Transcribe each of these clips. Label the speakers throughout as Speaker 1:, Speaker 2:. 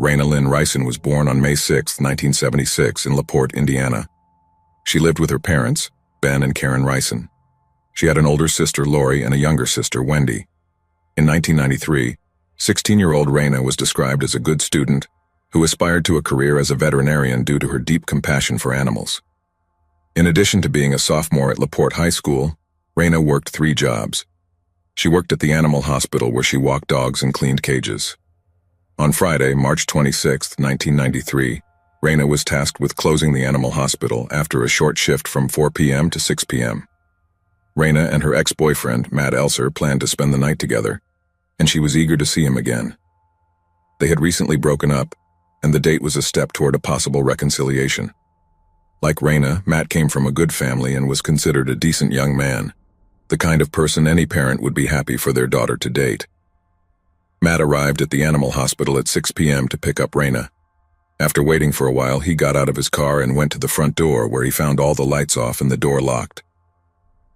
Speaker 1: Raina Lynn Rison was born on May 6, 1976 in LaPorte, Indiana. She lived with her parents, Ben and Karen Rison. She had an older sister, Lori, and a younger sister, Wendy. In 1993, 16-year-old Raina was described as a good student who aspired to a career as a veterinarian due to her deep compassion for animals. In addition to being a sophomore at LaPorte High School, Raina worked 3 jobs. She worked at the animal hospital where she walked dogs and cleaned cages. On Friday, March 26, 1993, Raina was tasked with closing the animal hospital after a short shift from 4 p.m. to 6 p.m. Raina and her ex-boyfriend, Matt Elser, planned to spend the night together, and she was eager to see him again. They had recently broken up, and the date was a step toward a possible reconciliation. Like Raina, Matt came from a good family and was considered a decent young man, the kind of person any parent would be happy for their daughter to date. Matt arrived at the animal hospital at 6 p.m. to pick up Raina. After waiting for a while, he got out of his car and went to the front door where he found all the lights off and the door locked.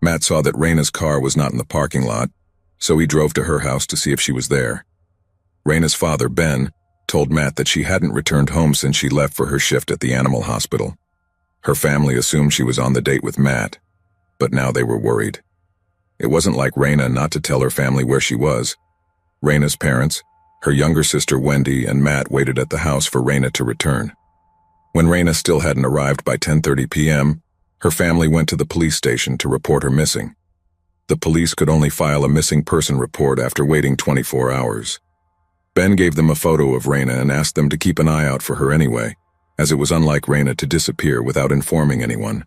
Speaker 1: Matt saw that Raina's car was not in the parking lot, so he drove to her house to see if she was there. Raina's father, Ben, told Matt that she hadn't returned home since she left for her shift at the animal hospital. Her family assumed she was on the date with Matt, but now they were worried. It wasn't like Raina not to tell her family where she was. Raina's parents, her younger sister Wendy, and Matt waited at the house for Raina to return. When Raina still hadn't arrived by 10:30 p.m., her family went to the police station to report her missing. The police could only file a missing person report after waiting 24 hours. Ben gave them a photo of Raina and asked them to keep an eye out for her anyway, as it was unlike Raina to disappear without informing anyone.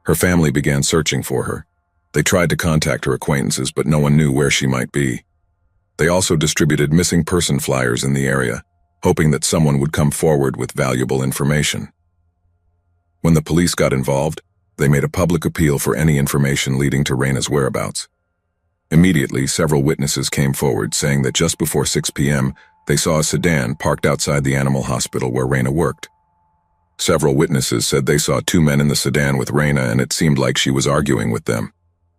Speaker 1: Her family began searching for her. They tried to contact her acquaintances, but no one knew where she might be. They also distributed missing person flyers in the area, hoping that someone would come forward with valuable information. When the police got involved, they made a public appeal for any information leading to Raina's whereabouts. Immediately, several witnesses came forward saying that just before 6 p.m., they saw a sedan parked outside the animal hospital where Raina worked. Several witnesses said they saw 2 men in the sedan with Raina, and it seemed like she was arguing with them.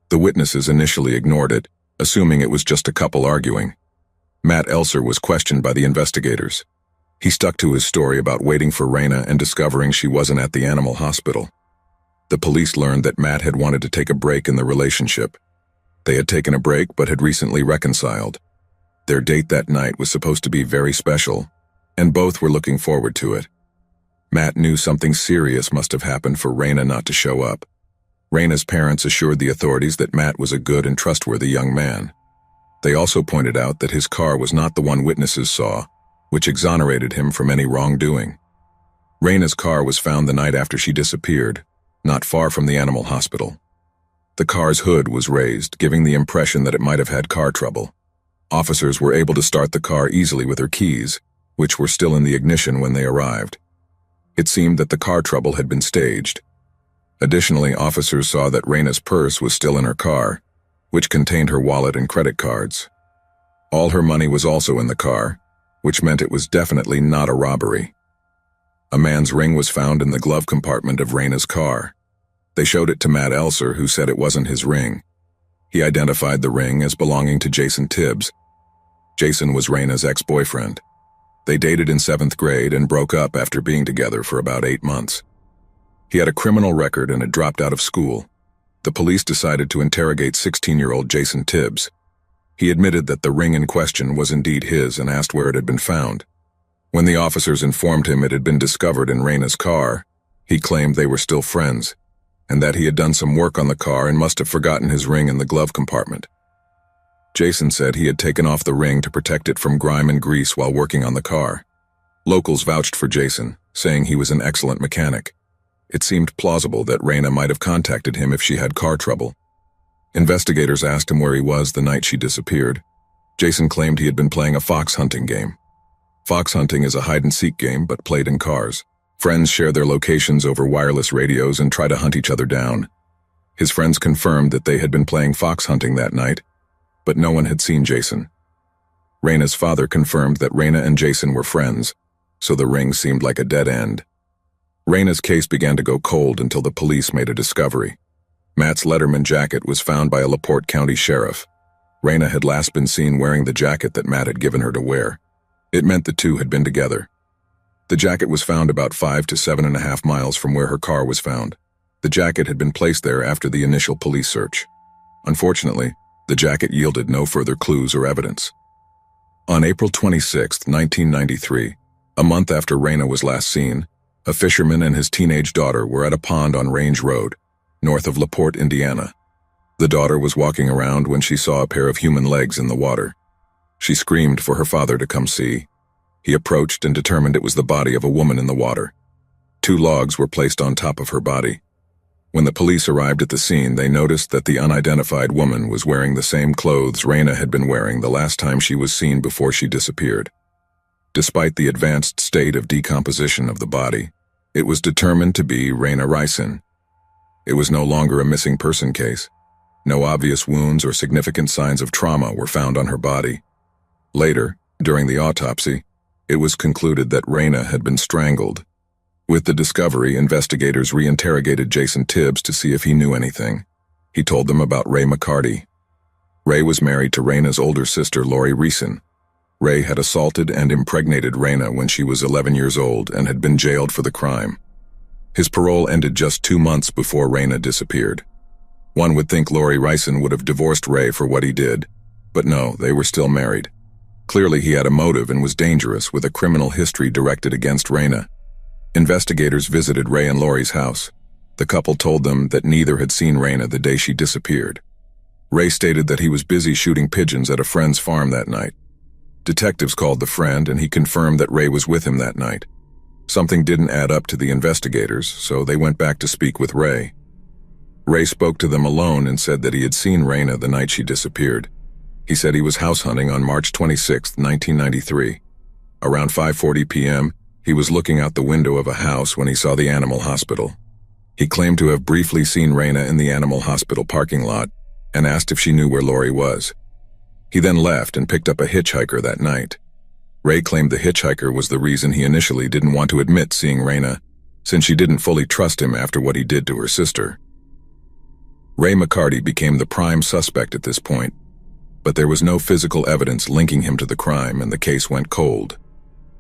Speaker 1: The witnesses initially ignored it, assuming it was just a couple arguing. Matt Elser was questioned by the investigators. He stuck to his story about waiting for Raina and discovering she wasn't at the animal hospital. The police learned that Matt had wanted to take a break in the relationship. They had taken a break but had recently reconciled. Their date that night was supposed to be very special, and both were looking forward to it. Matt knew something serious must have happened for Raina not to show up. Raina's parents assured the authorities that Matt was a good and trustworthy young man. They also pointed out that his car was not the one witnesses saw, which exonerated him from any wrongdoing. Raina's car was found the night after she disappeared, not far from the animal hospital. The car's hood was raised, giving the impression that it might have had car trouble. Officers were able to start the car easily with her keys, which were still in the ignition when they arrived. It seemed that the car trouble had been staged. Additionally, officers saw that Raina's purse was still in her car, which contained her wallet and credit cards. All her money was also in the car, which meant it was definitely not a robbery. A man's ring was found in the glove compartment of Raina's car. They showed it to Matt Elser, who said it wasn't his ring. He identified the ring as belonging to Jason Tibbs. Jason was Raina's ex-boyfriend. They dated in 7th grade and broke up after being together for about 8 months. He had a criminal record and had dropped out of school. The police decided to interrogate 16-year-old Jason Tibbs. He admitted that the ring in question was indeed his and asked where it had been found. When the officers informed him it had been discovered in Raina's car, he claimed they were still friends, and that he had done some work on the car and must have forgotten his ring in the glove compartment. Jason said he had taken off the ring to protect it from grime and grease while working on the car. Locals vouched for Jason, saying he was an excellent mechanic. It seemed plausible that Raina might have contacted him if she had car trouble. Investigators asked him where he was the night she disappeared. Jason claimed he had been playing a fox hunting game. Fox hunting is a hide-and-seek game, but played in cars. Friends share their locations over wireless radios and try to hunt each other down. His friends confirmed that they had been playing fox hunting that night, but no one had seen Jason. Raina's father confirmed that Raina and Jason were friends, so the ring seemed like a dead end. Raina's case began to go cold until the police made a discovery. Matt's Letterman jacket was found by a LaPorte County sheriff. Raina had last been seen wearing the jacket that Matt had given her to wear. It meant the two had been together. The jacket was found about 5 to 7.5 miles from where her car was found. The jacket had been placed there after the initial police search. Unfortunately, the jacket yielded no further clues or evidence. On April 26, 1993, a month after Raina was last seen, a fisherman and his teenage daughter were at a pond on Range Road, north of LaPorte, Indiana. The daughter was walking around when she saw a pair of human legs in the water. She screamed for her father to come see. He approached and determined it was the body of a woman in the water. 2 logs were placed on top of her body. When the police arrived at the scene, they noticed that the unidentified woman was wearing the same clothes Raina had been wearing the last time she was seen before she disappeared. Despite the advanced state of decomposition of the body, it was determined to be Raina Ryson. It was no longer a missing person case. No obvious wounds or significant signs of trauma were found on her body. Later, during the autopsy, it was concluded that Raina had been strangled. With the discovery, investigators reinterrogated Jason Tibbs to see if he knew anything. He told them about Ray McCarty. Ray was married to Raina's older sister, Lori Reeson. Ray had assaulted and impregnated Raina when she was 11 years old and had been jailed for the crime. His parole ended just 2 months before Raina disappeared. One would think Lori Reeson would have divorced Ray for what he did, but no, they were still married. Clearly he had a motive and was dangerous, with a criminal history directed against Raina. Investigators visited Ray and Lori's house. The couple told them that neither had seen Raina the day she disappeared. Ray stated that he was busy shooting pigeons at a friend's farm that night. Detectives called the friend and he confirmed that Ray was with him that night. Something didn't add up to the investigators, so they went back to speak with Ray. Ray spoke to them alone and said that he had seen Raina the night she disappeared. He said he was house hunting on March 26, 1993. Around 5:40 p.m., he was looking out the window of a house when he saw the animal hospital. He claimed to have briefly seen Raina in the animal hospital parking lot and asked if she knew where Lori was. He then left and picked up a hitchhiker that night. Ray claimed the hitchhiker was the reason he initially didn't want to admit seeing Raina, since she didn't fully trust him after what he did to her sister. Ray McCarty became the prime suspect at this point, but there was no physical evidence linking him to the crime and the case went cold.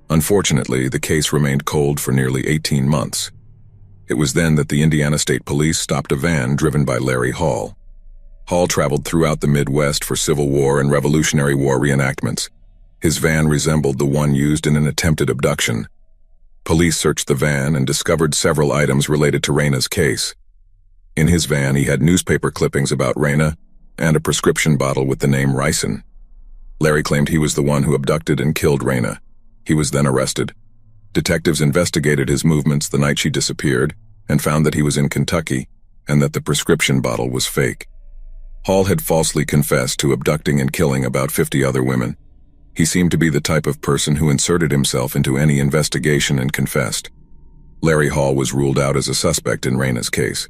Speaker 1: Unfortunately, the case remained cold for nearly 18 months. It was then that the Indiana State Police stopped a van driven by Larry Hall. Hall traveled throughout the Midwest for Civil War and Revolutionary War reenactments. His van resembled the one used in an attempted abduction. Police searched the van and discovered several items related to Raina's case. In his van, he had newspaper clippings about Raina and a prescription bottle with the name Ryson. Larry claimed he was the one who abducted and killed Raina. He was then arrested. Detectives investigated his movements the night she disappeared and found that he was in Kentucky and that the prescription bottle was fake. Hall had falsely confessed to abducting and killing about 50 other women. He seemed to be the type of person who inserted himself into any investigation and confessed. Larry Hall was ruled out as a suspect in Raina's case.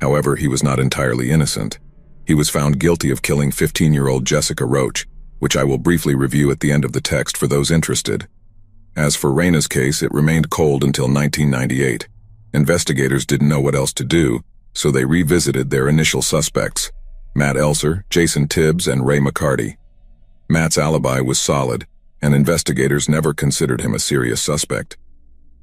Speaker 1: However, he was not entirely innocent. He was found guilty of killing 15-year-old Jessica Roach, which I will briefly review at the end of the text for those interested. As for Raina's case, it remained cold until 1998. Investigators didn't know what else to do, so they revisited their initial suspects: Matt Elser, Jason Tibbs, and Ray McCarty. Matt's alibi was solid, and investigators never considered him a serious suspect.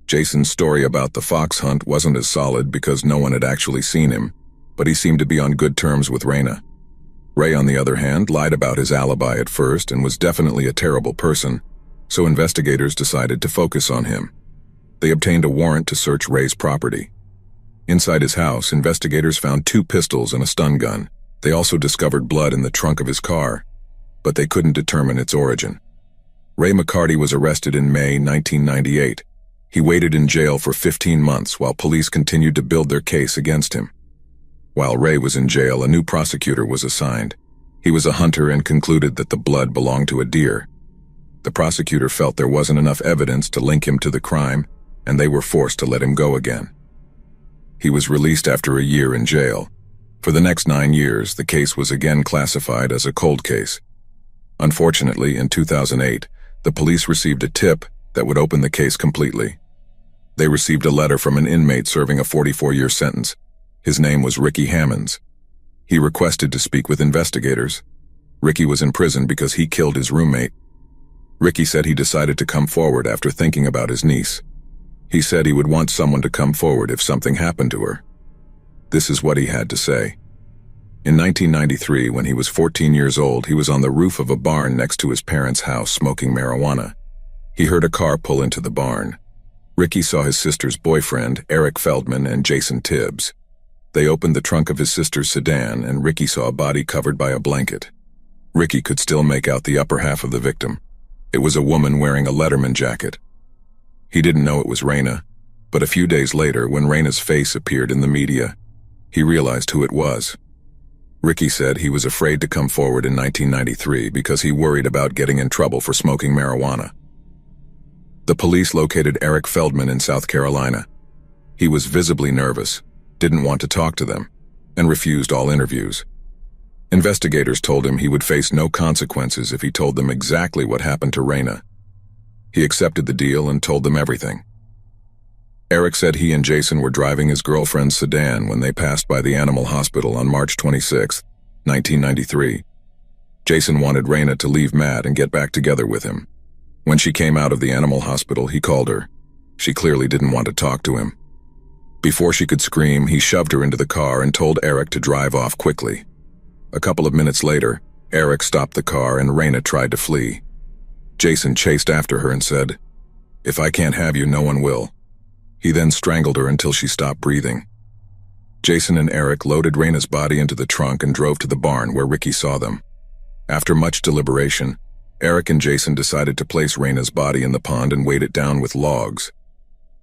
Speaker 1: Jason's story about the fox hunt wasn't as solid because no one had actually seen him, but he seemed to be on good terms with Raina. Ray, on the other hand, lied about his alibi at first and was definitely a terrible person, so investigators decided to focus on him. They obtained a warrant to search Ray's property. Inside his house, investigators found 2 pistols and a stun gun. They also discovered blood in the trunk of his car, but they couldn't determine its origin. Ray McCarty was arrested in May 1998. He waited in jail for 15 months while police continued to build their case against him. While Ray was in jail, a new prosecutor was assigned. He was a hunter and concluded that the blood belonged to a deer. The prosecutor felt there wasn't enough evidence to link him to the crime, and they were forced to let him go again. He was released after a year in jail. For the next 9 years, the case was again classified as a cold case. Unfortunately, in 2008, the police received a tip that would open the case completely. They received a letter from an inmate serving a 44-year sentence. His name was Ricky Hammonds. He requested to speak with investigators. Ricky was in prison because he killed his roommate. Ricky said he decided to come forward after thinking about his niece. He said he would want someone to come forward if something happened to her. This is what he had to say. In 1993, when he was 14 years old, he was on the roof of a barn next to his parents' house smoking marijuana. He heard a car pull into the barn. Ricky saw his sister's boyfriend, Eric Feldman, and Jason Tibbs. They opened the trunk of his sister's sedan, and Ricky saw a body covered by a blanket. Ricky could still make out the upper half of the victim. It was a woman wearing a Letterman jacket. He didn't know it was Raina, but a few days later, when Raina's face appeared in the media, he realized who it was. Ricky said he was afraid to come forward in 1993 because he worried about getting in trouble for smoking marijuana. The police located Eric Feldman in South Carolina. He was visibly nervous, didn't want to talk to them, and refused all interviews. Investigators told him he would face no consequences if he told them exactly what happened to Raina. He accepted the deal and told them everything. Eric said he and Jason were driving his girlfriend's sedan when they passed by the animal hospital on March 26, 1993. Jason wanted Raina to leave Matt and get back together with him. When she came out of the animal hospital, he called her. She clearly didn't want to talk to him. Before she could scream, he shoved her into the car and told Eric to drive off quickly. A couple of minutes later, Eric stopped the car and Raina tried to flee. Jason chased after her and said, "If I can't have you, no one will." He then strangled her until she stopped breathing. Jason and Eric loaded Raina's body into the trunk and drove to the barn where Ricky saw them. After much deliberation, Eric and Jason decided to place Raina's body in the pond and weight it down with logs.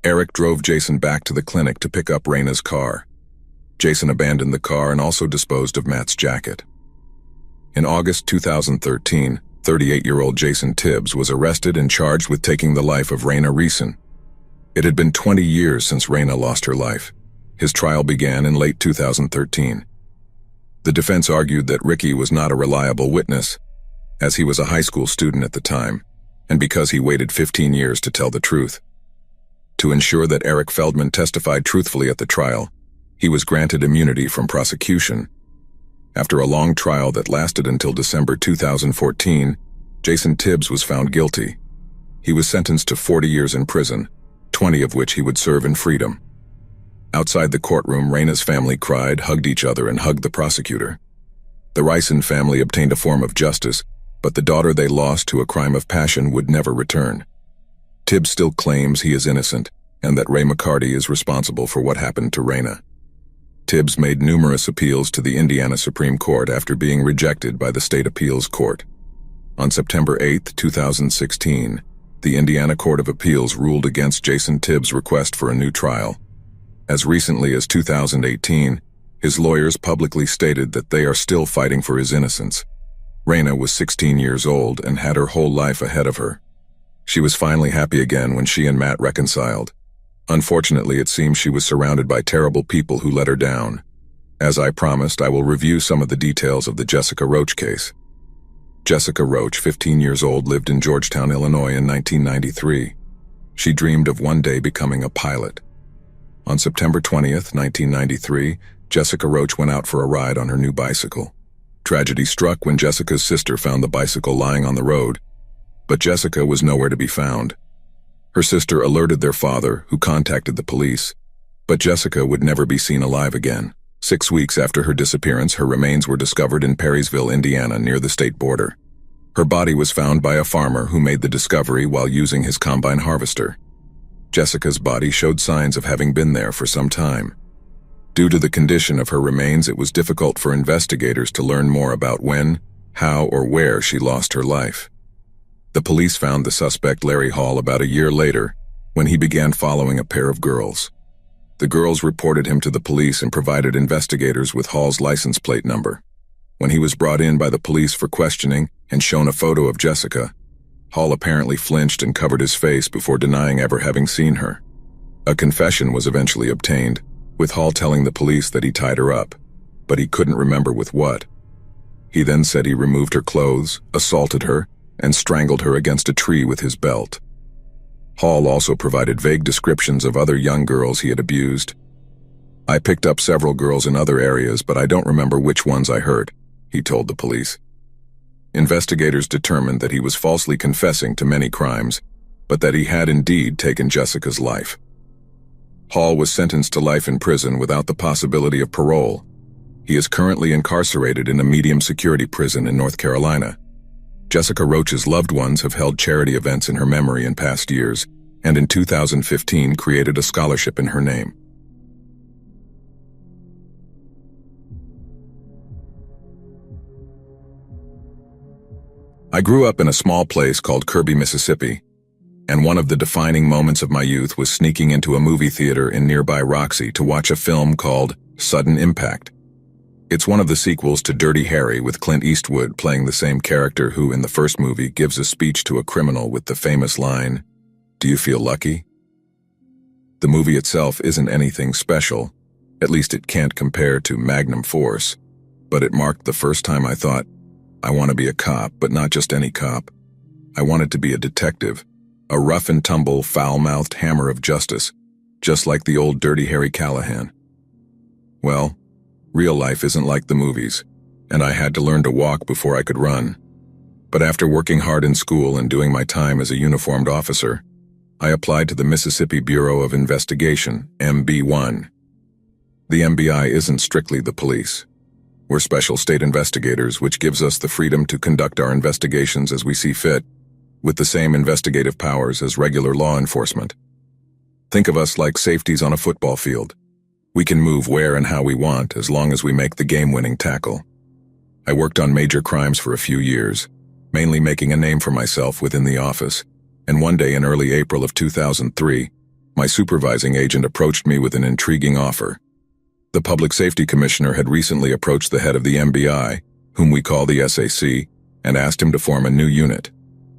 Speaker 1: Eric drove Jason back to the clinic to pick up Raina's car. Jason abandoned the car and also disposed of Matt's jacket. In August 2013, 38-year-old Jason Tibbs was arrested and charged with taking the life of Raina Reeson. It had been 20 years since Raina lost her life. His trial began in late 2013. The defense argued that Ricky was not a reliable witness, as he was a high school student at the time, and because he waited 15 years to tell the truth. To ensure that Eric Feldman testified truthfully at the trial, he was granted immunity from prosecution. After a long trial that lasted until December 2014, Jason Tibbs was found guilty. He was sentenced to 40 years in prison, 20 of which he would serve in freedom. Outside the courtroom, Raina's family cried, hugged each other, and hugged the prosecutor. The Reeson family obtained a form of justice, but the daughter they lost to a crime of passion would never return. Tibbs still claims he is innocent and that Ray McCarty is responsible for what happened to Raina. Tibbs made numerous appeals to the Indiana Supreme Court after being rejected by the State Appeals Court. On September 8, 2016, the Indiana Court of Appeals ruled against Jason Tibbs' request for a new trial. As recently as 2018, his lawyers publicly stated that they are still fighting for his innocence. Raina was 16 years old and had her whole life ahead of her. She was finally happy again when she and Matt reconciled. Unfortunately, it seems she was surrounded by terrible people who let her down. As I promised, I will review some of the details of the Jessica Roach case. Jessica Roach, 15 years old, lived in Georgetown, Illinois in 1993. She dreamed of one day becoming a pilot. On September 20th, 1993, Jessica Roach went out for a ride on her new bicycle. Tragedy struck when Jessica's sister found the bicycle lying on the road, but Jessica was nowhere to be found. Her sister alerted their father, who contacted the police, but Jessica would never be seen alive again. 6 weeks after her disappearance, her remains were discovered in Perrysville, Indiana, near the state border. Her body was found by a farmer who made the discovery while using his combine harvester. Jessica's body showed signs of having been there for some time. Due to the condition of her remains, it was difficult for investigators to learn more about when, how, or where she lost her life. The police found the suspect, Larry Hall, about a year later, when he began following a pair of girls. The girls reported him to the police and provided investigators with Hall's license plate number. When he was brought in by the police for questioning and shown a photo of Jessica, Hall apparently flinched and covered his face before denying ever having seen her. A confession was eventually obtained, with Hall telling the police that he tied her up, but he couldn't remember with what. He then said he removed her clothes, assaulted her, and strangled her against a tree with his belt. Hall also provided vague descriptions of other young girls he had abused. "I picked up several girls in other areas, but I don't remember which ones I hurt," he told the police. Investigators determined that he was falsely confessing to many crimes, but that he had indeed taken Jessica's life. Hall was sentenced to life in prison without the possibility of parole. He is currently incarcerated in a medium-security prison in North Carolina. Jessica Roach's loved ones have held charity events in her memory in past years, and in 2015 created a scholarship in her name. I grew up in a small place called Kirby, Mississippi, and one of the defining moments of my youth was sneaking into a movie theater in nearby Roxy to watch a film called Sudden Impact. It's one of the sequels to Dirty Harry, with Clint Eastwood playing the same character who, in the first movie, gives a speech to a criminal with the famous line, "Do you feel lucky?" The movie itself isn't anything special, at least it can't compare to Magnum Force, but it marked the first time I thought, I want to be a cop, but not just any cop. I wanted to be a detective, a rough-and-tumble, foul-mouthed hammer of justice, just like the old Dirty Harry Callahan. Well, real life isn't like the movies, and I had to learn to walk before I could run. But after working hard in school and doing my time as a uniformed officer, I applied to the Mississippi Bureau of Investigation, MB1. The MBI isn't strictly the police. We're special state investigators, which gives us the freedom to conduct our investigations as we see fit, with the same investigative powers as regular law enforcement. Think of us like safeties on a football field. We can move where and how we want as long as we make the game-winning tackle. I worked on major crimes for a few years, mainly making a name for myself within the office, and one day in early April of 2003, my supervising agent approached me with an intriguing offer. The Public Safety Commissioner had recently approached the head of the MBI, whom we call the SAC, and asked him to form a new unit.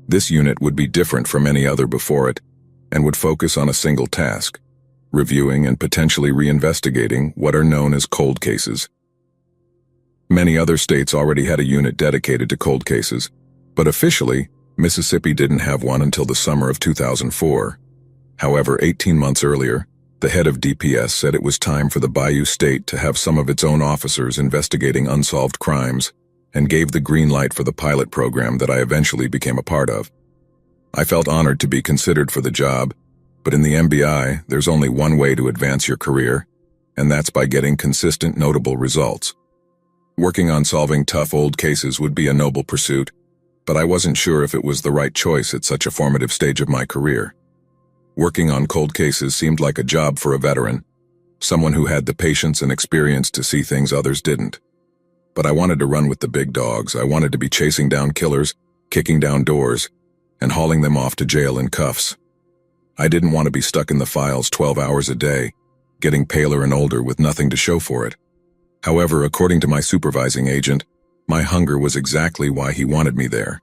Speaker 1: This unit would be different from any other before it, and would focus on a single task: reviewing and potentially reinvestigating what are known as cold cases. Many other states already had a unit dedicated to cold cases, but officially, Mississippi didn't have one until the summer of 2004. However, 18 months earlier, the head of DPS said it was time for the Bayou State to have some of its own officers investigating unsolved crimes, and gave the green light for the pilot program that I eventually became a part of. I felt honored to be considered for the job, but in the MBI, there's only one way to advance your career, and that's by getting consistent, notable results. Working on solving tough old cases would be a noble pursuit, but I wasn't sure if it was the right choice at such a formative stage of my career. Working on cold cases seemed like a job for a veteran, someone who had the patience and experience to see things others didn't. But I wanted to run with the big dogs. I wanted to be chasing down killers, kicking down doors, and hauling them off to jail in cuffs. I didn't want to be stuck in the files 12 hours a day, getting paler and older with nothing to show for it. However, according to my supervising agent, my hunger was exactly why he wanted me there.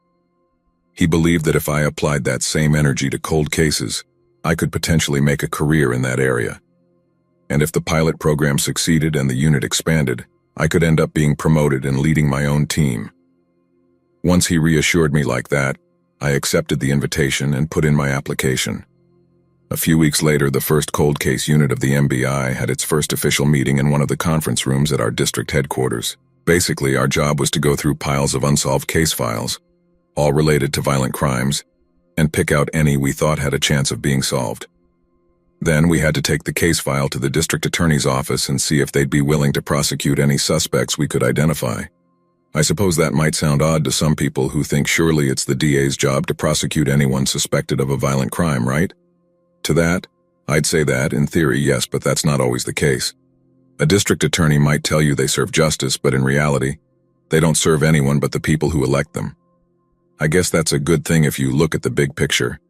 Speaker 1: He believed that if I applied that same energy to cold cases, I could potentially make a career in that area. And if the pilot program succeeded and the unit expanded, I could end up being promoted and leading my own team. Once he reassured me like that, I accepted the invitation and put in my application. A few weeks later, the first cold case unit of the MBI had its first official meeting in one of the conference rooms at our district headquarters. Basically, our job was to go through piles of unsolved case files, all related to violent crimes, and pick out any we thought had a chance of being solved. Then we had to take the case file to the district attorney's office and see if they'd be willing to prosecute any suspects we could identify. I suppose that might sound odd to some people who think surely it's the DA's job to prosecute anyone suspected of a violent crime, right? To that, I'd say that, in theory, yes, but that's not always the case. A district attorney might tell you they serve justice, but in reality, they don't serve anyone but the people who elect them. I guess that's a good thing if you look at the big picture.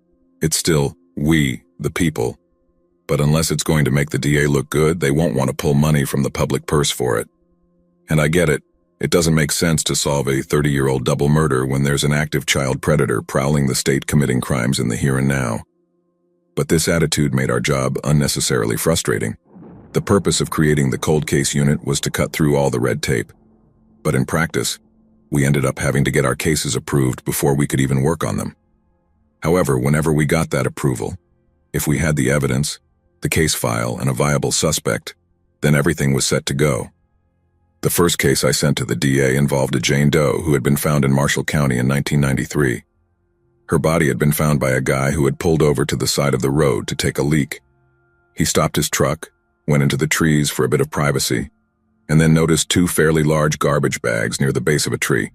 Speaker 1: It's still we, the people. But unless it's going to make the DA look good, they won't want to pull money from the public purse for it. And I get it. It doesn't make sense to solve a 30-year-old double murder when there's an active child predator prowling the state committing crimes in the here and now. But this attitude made our job unnecessarily frustrating. The purpose of creating the cold case unit was to cut through all the red tape. But in practice, we ended up having to get our cases approved before we could even work on them. However, whenever we got that approval, if we had the evidence, the case file, and a viable suspect, then everything was set to go. The first case I sent to the DA involved a Jane Doe who had been found in Marshall County in 1993. Her body had been found by a guy who had pulled over to the side of the road to take a leak. He stopped his truck, went into the trees for a bit of privacy, and then noticed two fairly large garbage bags near the base of a tree.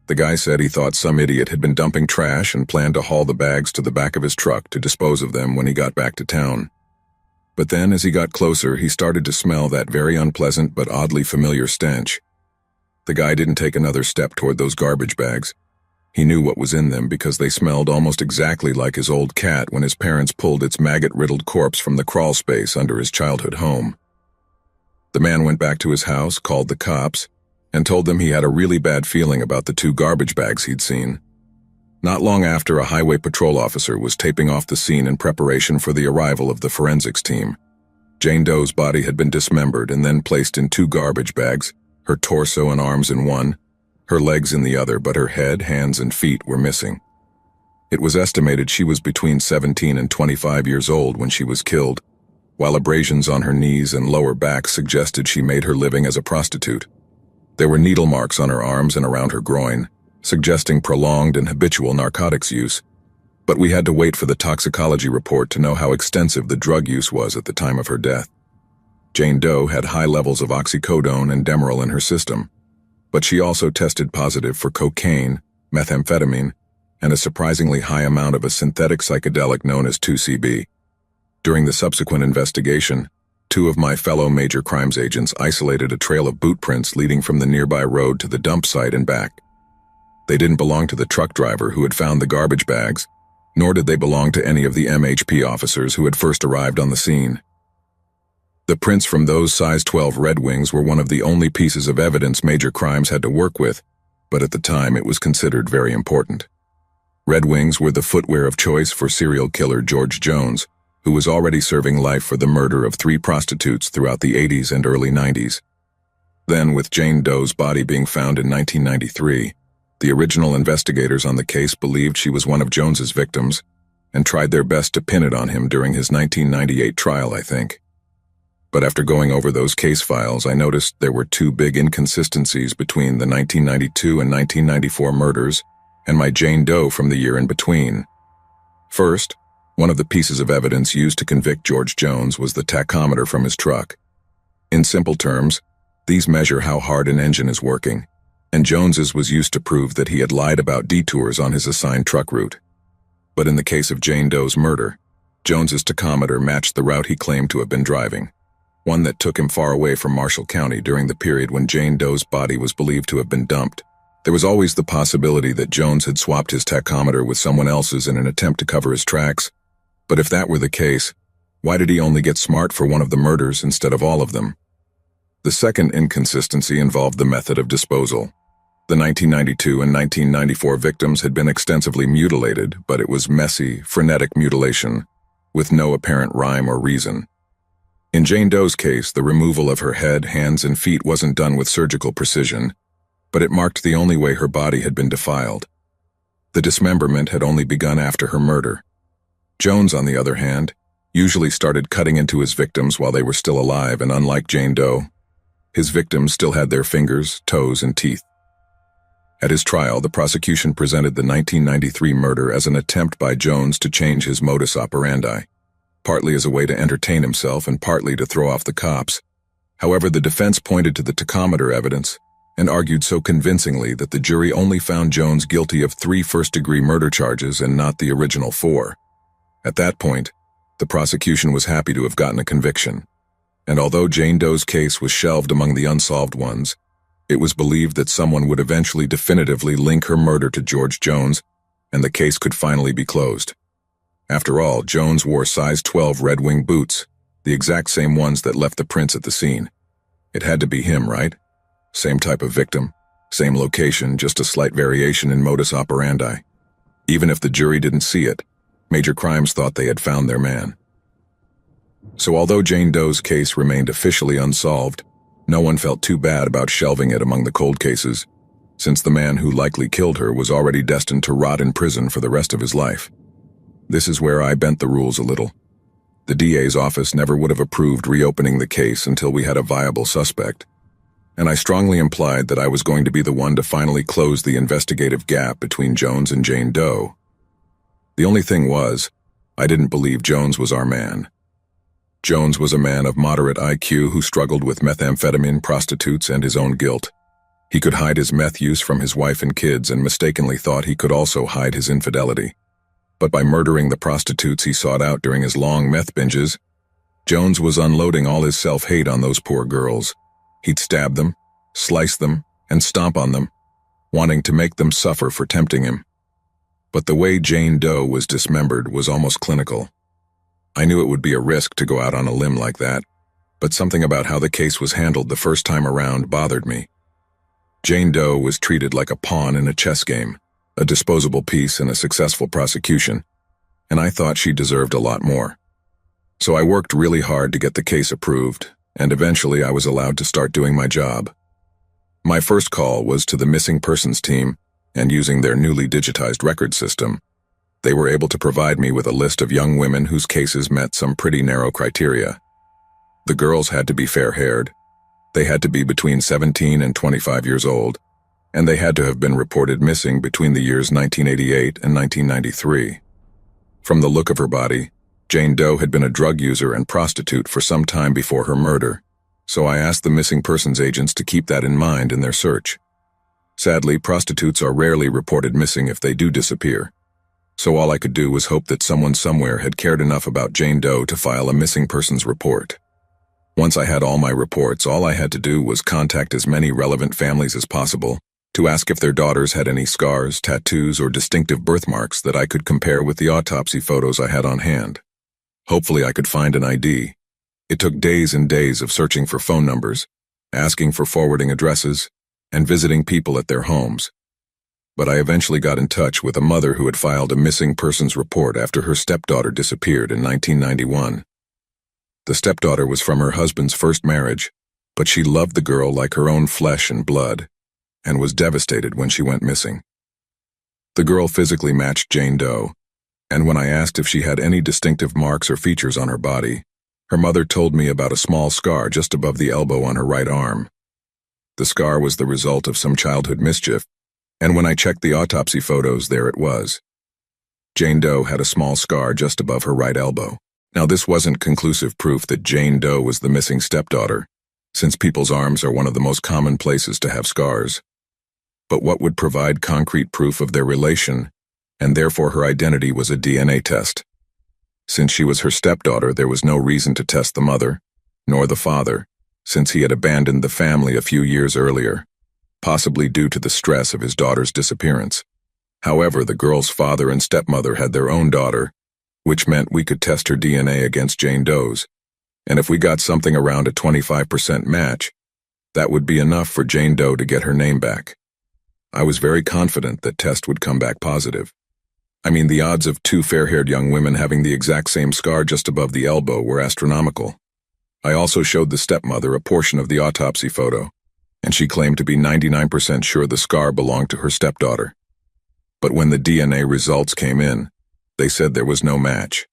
Speaker 1: The guy said he thought some idiot had been dumping trash and planned to haul the bags to the back of his truck to dispose of them when he got back to town. But then, as he got closer, he started to smell that very unpleasant but oddly familiar stench. The guy didn't take another step toward those garbage bags. He knew what was in them because they smelled almost exactly like his old cat when his parents pulled its maggot-riddled corpse from the crawl space under his childhood home. The man went back to his house, called the cops, and told them he had a really bad feeling about the two garbage bags he'd seen. Not long after, a highway patrol officer was taping off the scene in preparation for the arrival of the forensics team. Jane Doe's body had been dismembered and then placed in two garbage bags, her torso and arms in one, her legs in the other, but her head, hands, and feet were missing. It was estimated she was between 17 and 25 years old when she was killed, while abrasions on her knees and lower back suggested she made her living as a prostitute. There were needle marks on her arms and around her groin, suggesting prolonged and habitual narcotics use, but we had to wait for the toxicology report to know how extensive the drug use was at the time of her death. Jane Doe had high levels of oxycodone and Demerol in her system, but she also tested positive for cocaine, methamphetamine, and a surprisingly high amount of a synthetic psychedelic known as 2CB. During the subsequent investigation, two of my fellow major crimes agents isolated a trail of boot prints leading from the nearby road to the dump site and back. They didn't belong to the truck driver who had found the garbage bags, nor did they belong to any of the MHP officers who had first arrived on the scene. The prints from those size 12 Red Wings were one of the only pieces of evidence major crimes had to work with, but at the time it was considered very important. Red Wings were the footwear of choice for serial killer George Jones, who was already serving life for the murder of 3 prostitutes throughout the 80s and early 90s. Then, with Jane Doe's body being found in 1993, the original investigators on the case believed she was one of Jones's victims and tried their best to pin it on him during his 1998 trial, I think. But after going over those case files, I noticed there were 2 big inconsistencies between the 1992 and 1994 murders and my Jane Doe from the year in between. First, one of the pieces of evidence used to convict George Jones was the tachometer from his truck. In simple terms, these measure how hard an engine is working, and Jones's was used to prove that he had lied about detours on his assigned truck route. But in the case of Jane Doe's murder, Jones's tachometer matched the route he claimed to have been driving, one that took him far away from Marshall County during the period when Jane Doe's body was believed to have been dumped. There was always the possibility that Jones had swapped his tachometer with someone else's in an attempt to cover his tracks, but if that were the case, why did he only get smart for one of the murders instead of all of them? The second inconsistency involved the method of disposal. The 1992 and 1994 victims had been extensively mutilated, but it was messy, frenetic mutilation, with no apparent rhyme or reason. In Jane Doe's case, the removal of her head, hands, and feet wasn't done with surgical precision, but it marked the only way her body had been defiled. The dismemberment had only begun after her murder. Jones, on the other hand, usually started cutting into his victims while they were still alive, and unlike Jane Doe, his victims still had their fingers, toes, and teeth. At his trial, the prosecution presented the 1993 murder as an attempt by Jones to change his modus operandi, partly as a way to entertain himself and partly to throw off the cops. However, the defense pointed to the tachometer evidence and argued so convincingly that the jury only found Jones guilty of 3 first-degree murder charges and not the original 4. At that point, the prosecution was happy to have gotten a conviction, and although Jane Doe's case was shelved among the unsolved ones, it was believed that someone would eventually definitively link her murder to George Jones, and the case could finally be closed. After all, Jones wore size 12 Red Wing boots, the exact same ones that left the prints at the scene. It had to be him, right? Same type of victim, same location, just a slight variation in modus operandi. Even if the jury didn't see it, major crimes thought they had found their man. So although Jane Doe's case remained officially unsolved, no one felt too bad about shelving it among the cold cases, since the man who likely killed her was already destined to rot in prison for the rest of his life. This is where I bent the rules a little. The DA's office never would have approved reopening the case until we had a viable suspect, and I strongly implied that I was going to be the one to finally close the investigative gap between Jones and Jane Doe. The only thing was, I didn't believe Jones was our man. Jones was a man of moderate IQ who struggled with methamphetamine, prostitutes, and his own guilt. He could hide his meth use from his wife and kids and mistakenly thought he could also hide his infidelity. But by murdering the prostitutes he sought out during his long meth binges, Jones was unloading all his self-hate on those poor girls. He'd stab them, slice them, and stomp on them, wanting to make them suffer for tempting him. But the way Jane Doe was dismembered was almost clinical. I knew it would be a risk to go out on a limb like that, but something about how the case was handled the first time around bothered me. Jane Doe was treated like a pawn in a chess game, a disposable piece in a successful prosecution, and I thought she deserved a lot more. So I worked really hard to get the case approved, and eventually I was allowed to start doing my job. My first call was to the missing persons team, and using their newly digitized record system, they were able to provide me with a list of young women whose cases met some pretty narrow criteria. The girls had to be fair-haired, they had to be between 17 and 25 years old, and they had to have been reported missing between the years 1988 and 1993. From the look of her body, Jane Doe had been a drug user and prostitute for some time before her murder, so I asked the missing persons agents to keep that in mind in their search. Sadly, prostitutes are rarely reported missing if they do disappear, so all I could do was hope that someone somewhere had cared enough about Jane Doe to file a missing persons report. Once I had all my reports, all I had to do was contact as many relevant families as possible to ask if their daughters had any scars, tattoos, or distinctive birthmarks that I could compare with the autopsy photos I had on hand. Hopefully I could find an ID. It took days and days of searching for phone numbers, asking for forwarding addresses, and visiting people at their homes. But I eventually got in touch with a mother who had filed a missing persons report after her stepdaughter disappeared in 1991. The stepdaughter was from her husband's first marriage, but she loved the girl like her own flesh and blood, and was devastated when she went missing. The girl physically matched Jane Doe, and when I asked if she had any distinctive marks or features on her body, her mother told me about a small scar just above the elbow on her right arm. The scar was the result of some childhood mischief, and when I checked the autopsy photos, there it was. Jane Doe had a small scar just above her right elbow. Now, this wasn't conclusive proof that Jane Doe was the missing stepdaughter, since people's arms are one of the most common places to have scars. But what would provide concrete proof of their relation, and therefore her identity, was a DNA test. Since she was her stepdaughter, there was no reason to test the mother, nor the father, since he had abandoned the family a few years earlier, possibly due to the stress of his daughter's disappearance. However, the girl's father and stepmother had their own daughter, which meant we could test her DNA against Jane Doe's, and if we got something around a 25% match, that would be enough for Jane Doe to get her name back. I was very confident that test would come back positive. I mean, the odds of two fair-haired young women having the exact same scar just above the elbow were astronomical. I also showed the stepmother a portion of the autopsy photo, and she claimed to be 99% sure the scar belonged to her stepdaughter. But when the DNA results came in, they said there was no match.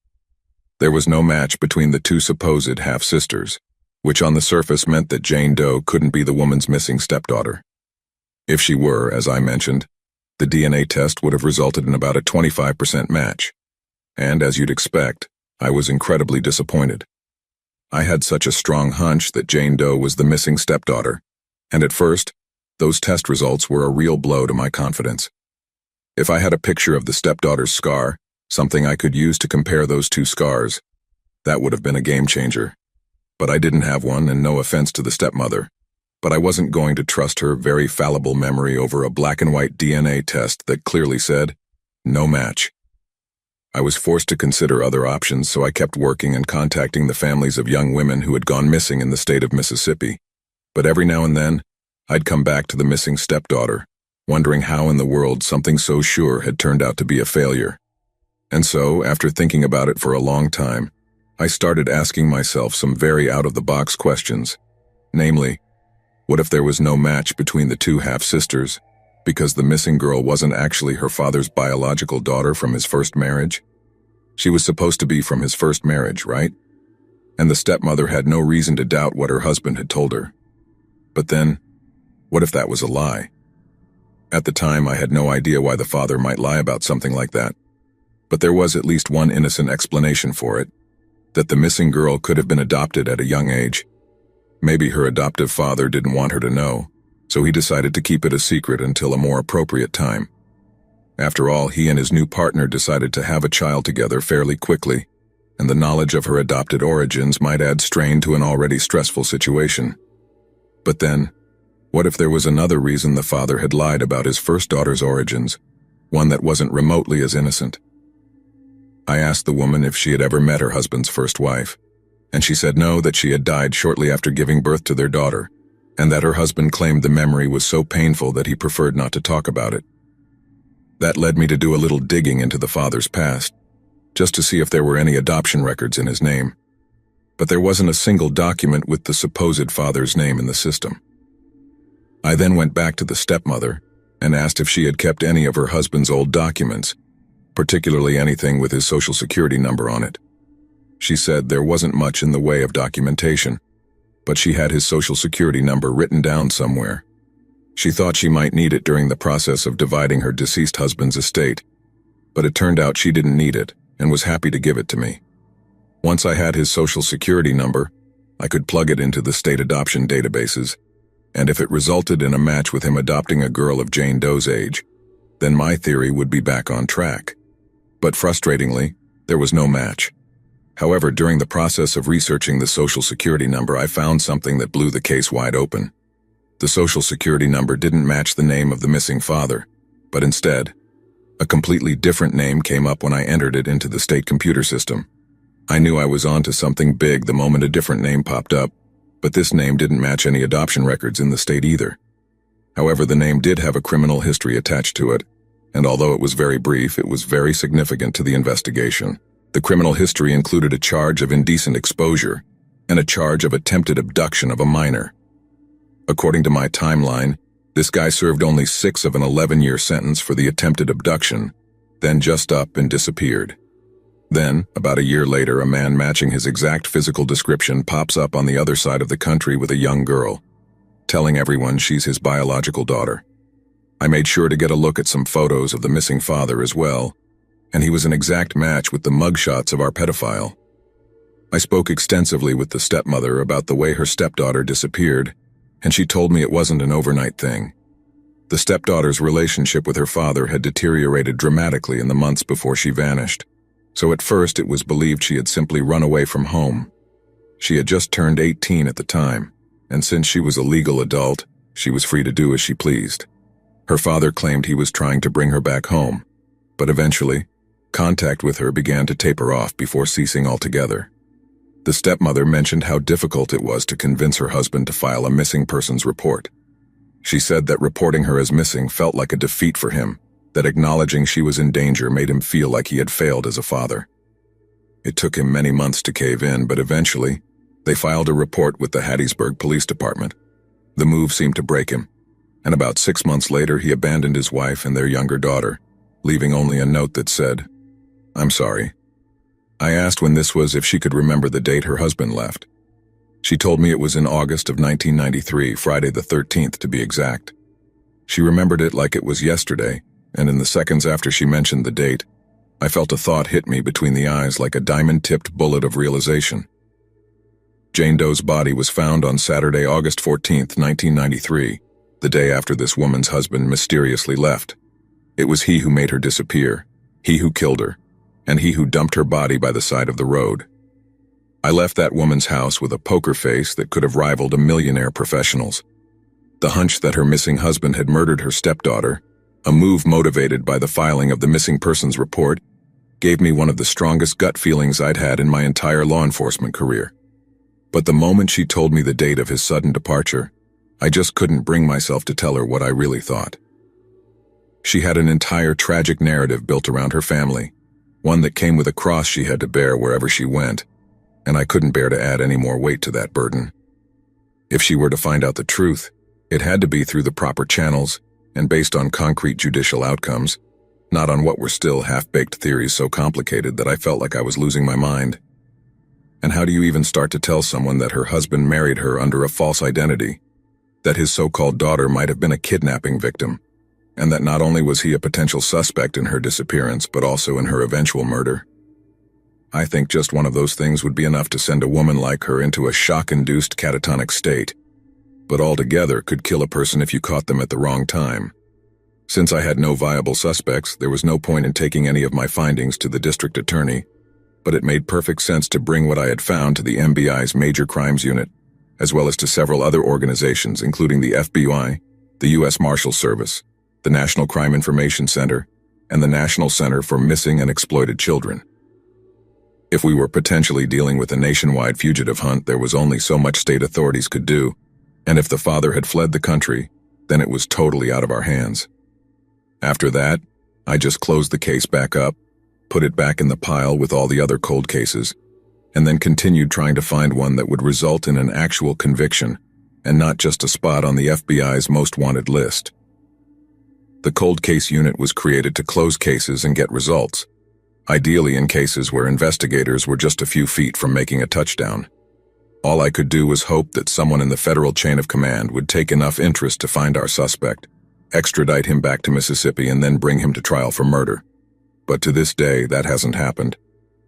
Speaker 1: There was no match between the two supposed half-sisters, which on the surface meant that Jane Doe couldn't be the woman's missing stepdaughter. If she were, as I mentioned, the DNA test would have resulted in about a 25% match. And as you'd expect, I was incredibly disappointed. I had such a strong hunch that Jane Doe was the missing stepdaughter, and at first, those test results were a real blow to my confidence. If I had a picture of the stepdaughter's scar, something I could use to compare those two scars, that would have been a game changer. But I didn't have one, and no offense to the stepmother, but I wasn't going to trust her very fallible memory over a black and white DNA test that clearly said, no match. I was forced to consider other options, so I kept working and contacting the families of young women who had gone missing in the state of Mississippi. But every now and then, I'd come back to the missing stepdaughter, wondering how in the world something so sure had turned out to be a failure. And so, after thinking about it for a long time, I started asking myself some very out-of-the-box questions. Namely, what if there was no match between the two half-sisters, because the missing girl wasn't actually her father's biological daughter from his first marriage? She was supposed to be from his first marriage, right? And the stepmother had no reason to doubt what her husband had told her. But then, what if that was a lie? At the time, I had no idea why the father might lie about something like that. But there was at least one innocent explanation for it. that the missing girl could have been adopted at a young age. Maybe her adoptive father didn't want her to know, so he decided to keep it a secret until a more appropriate time. After all, he and his new partner decided to have a child together fairly quickly, and the knowledge of her adopted origins might add strain to an already stressful situation. But then, what if there was another reason the father had lied about his first daughter's origins, one that wasn't remotely as innocent? I asked the woman if she had ever met her husband's first wife, and she said no, that she had died shortly after giving birth to their daughter, and that her husband claimed the memory was so painful that he preferred not to talk about it. That led me to do a little digging into the father's past, just to see if there were any adoption records in his name. But there wasn't a single document with the supposed father's name in the system. I then went back to the stepmother and asked if she had kept any of her husband's old documents, particularly anything with his social security number on it. She said there wasn't much in the way of documentation, but she had his social security number written down somewhere. She thought she might need it during the process of dividing her deceased husband's estate, but it turned out she didn't need it and was happy to give it to me. Once I had his social security number, I could plug it into the state adoption databases, and if it resulted in a match with him adopting a girl of Jane Doe's age, then my theory would be back on track. But frustratingly, there was no match. However, during the process of researching the social security number, I found something that blew the case wide open. The social security number didn't match the name of the missing father, but instead, a completely different name came up when I entered it into the state computer system. I knew I was onto something big the moment a different name popped up, but this name didn't match any adoption records in the state either. However, the name did have a criminal history attached to it, and although it was very brief, it was very significant to the investigation. The criminal history included a charge of indecent exposure and a charge of attempted abduction of a minor. According to my timeline, this guy served only 6 of an 11-year sentence for the attempted abduction, then just up and disappeared. Then, about a year later, a man matching his exact physical description pops up on the other side of the country with a young girl, telling everyone she's his biological daughter. I made sure to get a look at some photos of the missing father as well, and he was an exact match with the mugshots of our pedophile. I spoke extensively with the stepmother about the way her stepdaughter disappeared, and she told me it wasn't an overnight thing. The stepdaughter's relationship with her father had deteriorated dramatically in the months before she vanished, so at first it was believed she had simply run away from home. She had just turned 18 at the time, and since she was a legal adult, she was free to do as she pleased. Her father claimed he was trying to bring her back home, but eventually, contact with her began to taper off before ceasing altogether. The stepmother mentioned how difficult it was to convince her husband to file a missing persons report. She said that reporting her as missing felt like a defeat for him, that acknowledging she was in danger made him feel like he had failed as a father. It took him many months to cave in, but eventually, they filed a report with the Hattiesburg Police Department. The move seemed to break him, and about 6 months later he abandoned his wife and their younger daughter, leaving only a note that said, "I'm sorry." I asked when this was if she could remember the date her husband left. She told me it was in August of 1993, Friday the 13th to be exact. She remembered it like it was yesterday, and in the seconds after she mentioned the date, I felt a thought hit me between the eyes like a diamond-tipped bullet of realization. Jane Doe's body was found on Saturday, August 14th, 1993, the day after this woman's husband mysteriously left. It was he who made her disappear, he who killed her, and he who dumped her body by the side of the road. I left that woman's house with a poker face that could have rivaled a millionaire professional's. The hunch that her missing husband had murdered her stepdaughter, a move motivated by the filing of the missing persons report, gave me one of the strongest gut feelings I'd had in my entire law enforcement career. But the moment she told me the date of his sudden departure, I just couldn't bring myself to tell her what I really thought. She had an entire tragic narrative built around her family, one that came with a cross she had to bear wherever she went, and I couldn't bear to add any more weight to that burden. If she were to find out the truth, it had to be through the proper channels and based on concrete judicial outcomes, not on what were still half-baked theories so complicated that I felt like I was losing my mind. And how do you even start to tell someone that her husband married her under a false identity, that his so-called daughter might have been a kidnapping victim, and that not only was he a potential suspect in her disappearance but also in her eventual murder? I think just one of those things would be enough to send a woman like her into a shock-induced catatonic state, but altogether could kill a person if you caught them at the wrong time. Since I had no viable suspects, there was no point in taking any of my findings to the district attorney, but it made perfect sense to bring what I had found to the MBI's Major Crimes Unit, as well as to several other organizations, including the FBI, the U.S. Marshals Service, the National Crime Information Center, and the National Center for Missing and Exploited Children. If we were potentially dealing with a nationwide fugitive hunt, there was only so much state authorities could do, and if the father had fled the country, then it was totally out of our hands. After that, I just closed the case back up, put it back in the pile with all the other cold cases, and then continued trying to find one that would result in an actual conviction and not just a spot on the FBI's most wanted list. The cold case unit was created to close cases and get results, ideally in cases where investigators were just a few feet from making a touchdown. All I could do was hope that someone in the federal chain of command would take enough interest to find our suspect, extradite him back to Mississippi, and then bring him to trial for murder. But to this day, that hasn't happened.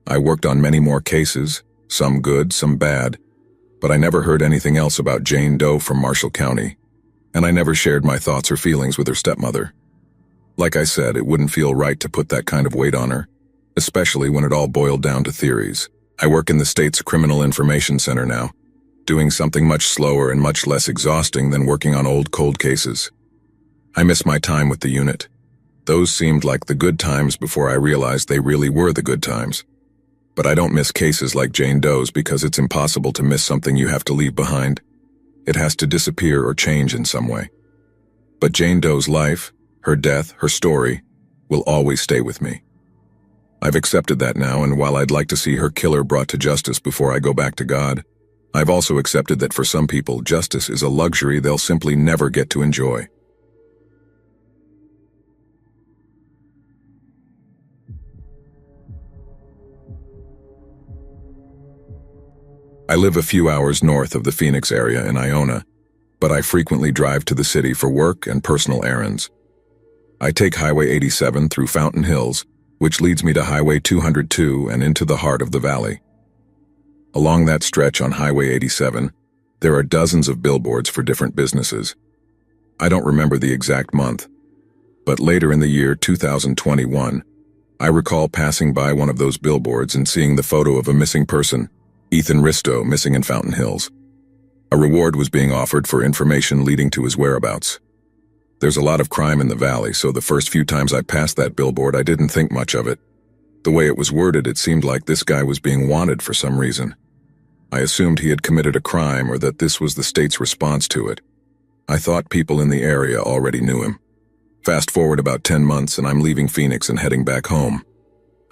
Speaker 1: I worked on many more cases, some good, some bad, but I never heard anything else about Jane Doe from Marshall County, and I never shared my thoughts or feelings with her stepmother. Like I said, it wouldn't feel right to put that kind of weight on her, especially when it all boiled down to theories. I work in the state's Criminal Information Center now, doing something much slower and much less exhausting than working on old cold cases. I miss my time with the unit. Those seemed like the good times before I realized they really were the good times. But I don't miss cases like Jane Doe's because it's impossible to miss something you have to leave behind. It has to disappear or change in some way. But Jane Doe's life, her death, her story, will always stay with me. I've accepted that now, and while I'd like to see her killer brought to justice before I go back to God, I've also accepted that for some people, justice is a luxury they'll simply never get to enjoy. I live a few hours north of the Phoenix area in Iona, but I frequently drive to the city for work and personal errands. I take Highway 87 through Fountain Hills, which leads me to Highway 202 and into the heart of the valley. Along that stretch on Highway 87, there are dozens of billboards for different businesses. I don't remember the exact month, but later in the year 2021, I recall passing by one of those billboards and seeing the photo of a missing person, Ethan Risto, missing in Fountain Hills. A reward was being offered for information leading to his whereabouts. There's a lot of crime in the valley, so the first few times I passed that billboard, I didn't think much of it. The way it was worded, it seemed like this guy was being wanted for some reason. I assumed he had committed a crime or that this was the state's response to it. I thought people in the area already knew him. Fast forward about 10 months and I'm leaving Phoenix and heading back home.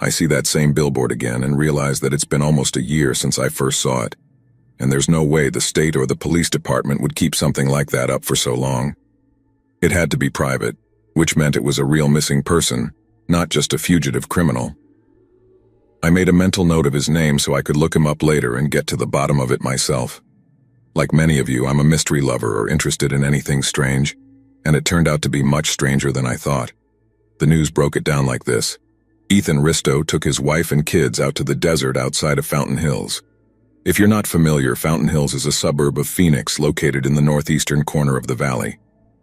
Speaker 1: I see that same billboard again and realize that it's been almost a year since I first saw it. And there's no way the state or the police department would keep something like that up for so long. It had to be private, which meant it was a real missing person, not just a fugitive criminal. I made a mental note of his name so I could look him up later and get to the bottom of it myself. Like many of you, I'm a mystery lover or interested in anything strange, and it turned out to be much stranger than I thought. The news broke it down like this. Ethan Risto took his wife and kids out to the desert outside of Fountain Hills. If you're not familiar, Fountain Hills is a suburb of Phoenix located in the northeastern corner of the valley.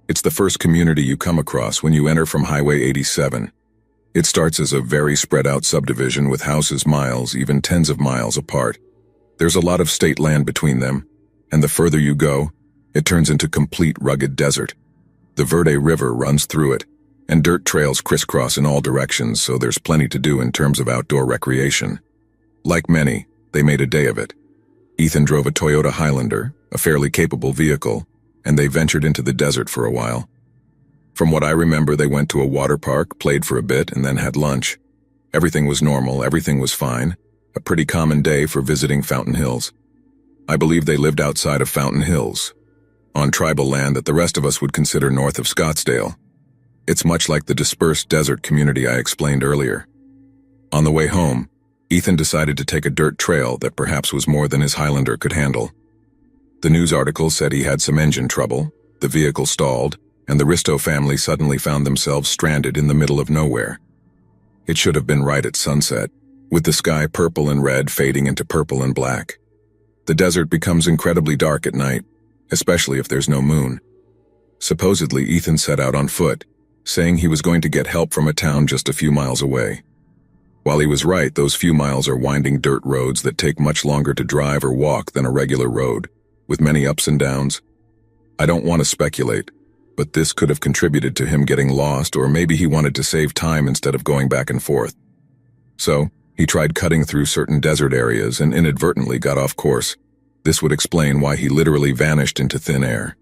Speaker 1: It's the first community you come across when you enter from Highway 87. It starts as a very spread-out subdivision with houses miles, even tens of miles apart. There's a lot of state land between them, and the further you go, it turns into complete rugged desert. The Verde River runs through it, and dirt trails crisscross in all directions, so there's plenty to do in terms of outdoor recreation. Like many, they made a day of it. Ethan drove a Toyota Highlander, a fairly capable vehicle, and they ventured into the desert for a while. From what I remember, they went to a water park, played for a bit, and then had lunch. Everything was normal, everything was fine. A pretty common day for visiting Fountain Hills. I believe they lived outside of Fountain Hills, on tribal land that the rest of us would consider north of Scottsdale. It's much like the dispersed desert community I explained earlier. On the way home, Ethan decided to take a dirt trail that perhaps was more than his Highlander could handle. The news article said he had some engine trouble, the vehicle stalled, and the Risto family suddenly found themselves stranded in the middle of nowhere. It should have been right at sunset, with the sky purple and red fading into purple and black. The desert becomes incredibly dark at night, especially if there's no moon. Supposedly, Ethan set out on foot, saying he was going to get help from a town just a few miles away. While he was right, those few miles are winding dirt roads that take much longer to drive or walk than a regular road, with many ups and downs. I don't want to speculate, but this could have contributed to him getting lost, or maybe he wanted to save time instead of going back and forth. So, he tried cutting through certain desert areas and inadvertently got off course. This would explain why he literally vanished into thin air.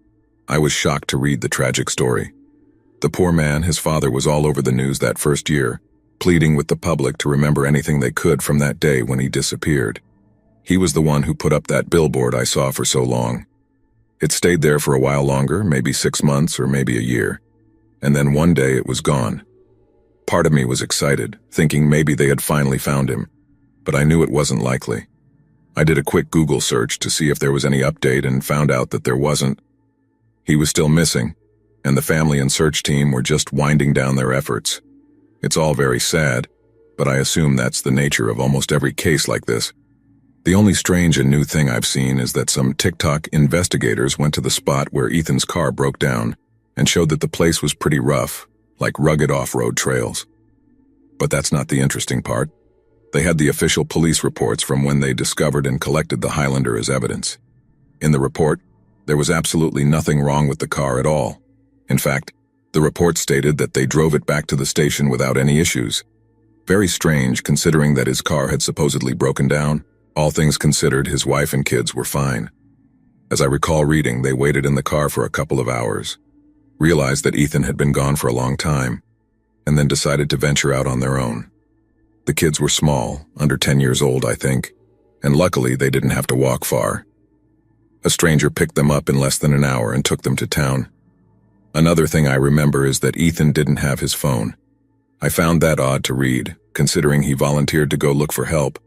Speaker 1: I was shocked to read the tragic story. The poor man, his father, was all over the news that first year, pleading with the public to remember anything they could from that day when he disappeared. He was the one who put up that billboard I saw for so long. It stayed there for a while longer, maybe 6 months or maybe a year. And then one day it was gone. Part of me was excited, thinking maybe they had finally found him, but I knew it wasn't likely. I did a quick Google search to see if there was any update and found out that there wasn't. He was still missing, and the family and search team were just winding down their efforts. It's all very sad, but I assume that's the nature of almost every case like this. The only strange and new thing I've seen is that some TikTok investigators went to the spot where Ethan's car broke down and showed that the place was pretty rough, like rugged off-road trails. But that's not the interesting part. They had the official police reports from when they discovered and collected the Highlander as evidence. In the report, there was absolutely nothing wrong with the car at all. In fact, the report stated that they drove it back to the station without any issues. Very strange, considering that his car had supposedly broken down. All things considered, his wife and kids were fine. As I recall reading, they waited in the car for a couple of hours, realized that Ethan had been gone for a long time, and then decided to venture out on their own. The kids were small, under 10 years old, I think, and luckily they didn't have to walk far. A stranger picked them up in less than an hour and took them to town. Another thing I remember is that Ethan didn't have his phone. I found that odd to read, considering he volunteered to go look for help.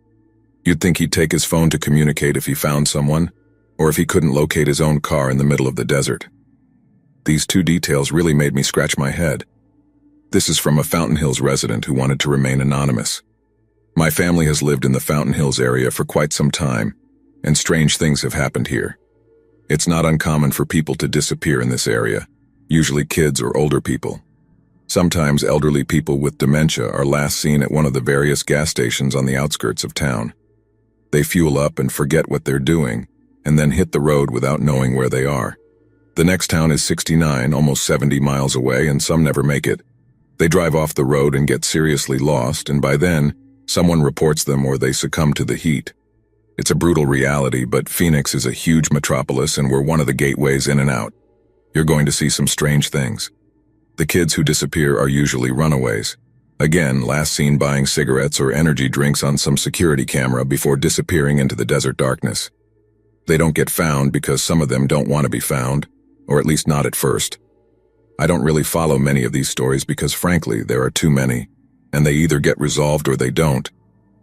Speaker 1: You'd think he'd take his phone to communicate if he found someone, or if he couldn't locate his own car in the middle of the desert. These two details really made me scratch my head. This is from a Fountain Hills resident who wanted to remain anonymous. My family has lived in the Fountain Hills area for quite some time, and strange things have happened here. It's not uncommon for people to disappear in this area, usually kids or older people. Sometimes elderly people with dementia are last seen at one of the various gas stations on the outskirts of town. They fuel up and forget what they're doing, and then hit the road without knowing where they are. The next town is 69, almost 70 miles away, and some never make it. They drive off the road and get seriously lost, and by then, someone reports them or they succumb to the heat. It's a brutal reality, but Phoenix is a huge metropolis and we're one of the gateways in and out. You're going to see some strange things. The kids who disappear are usually runaways. Again, last seen buying cigarettes or energy drinks on some security camera before disappearing into the desert darkness. They don't get found because some of them don't want to be found, or at least not at first. I don't really follow many of these stories because frankly, there are too many, and they either get resolved or they don't.